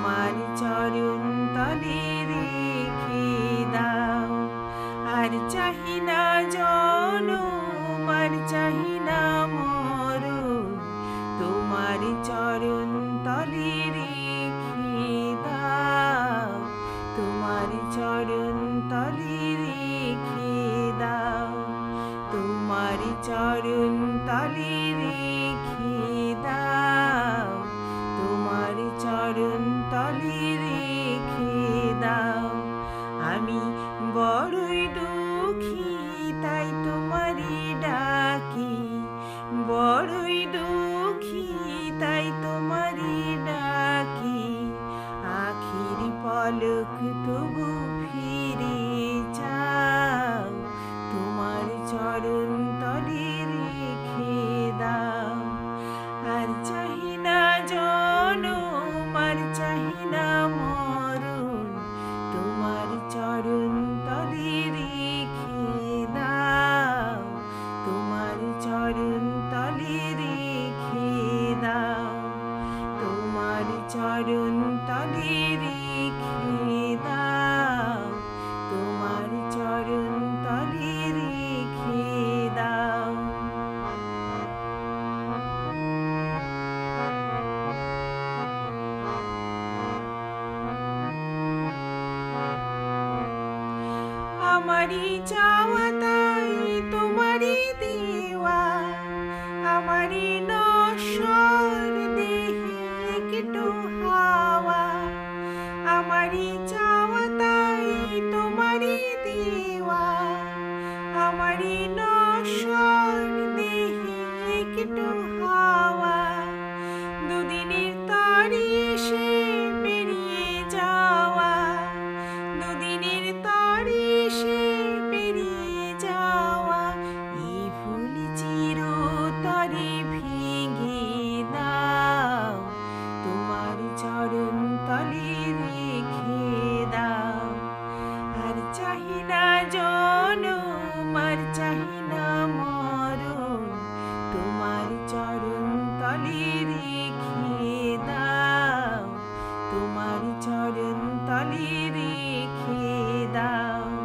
তোমার চরণ তলে রেখে দাও। আর চাহি না জনম, আর চাহি না মরণ, তোমার চরণ তলে রেখে দাও। তোমার চরণ তলে রেখে দাও। তোমার চরণ তলে রেখে দাও। তোমার চরণ তলে রেখে দাও। আমি বড়ই দুঃখী, তাই তোমারই ডাকি। বড়ই দুঃখী, তাই তোমারই ডাকি। আখির পলক তবু ফিরে যাও। তোমার চরণ তলে রেখে দাও। আর চাহি না জনম, আর চাহি না মরণ, তোমার চরণ তলে রেখে দাও। তোমার চরণ তলে রেখে দাও। তোমার চরণ তলে রেখে দাও। তোমার চরণ তলে রেখে দাও। আমারই চাওয়া তাই তোমারই দেওয়া। আমারই নশ্বর দেহে একটু হাওয়া। আমারই চাওয়া তাই তোমারই দেওয়া। আমারই নশ্বর দেহে একটু হাওয়া। দুদিনের তরে এসে পেরিয়ে যাওয়া। দুদিনের তরে এসে পেরিয়ে যাওয়া। এই ফুল চিরতরে ভেঙে দাও। তোমার চরণ তলে রেখে দাও। আর চাহি না জনম, আর চাহি না মরণ, তোমার চরণ তলে রেখে দাও। তোমার চরণ তলে রেখে দাও।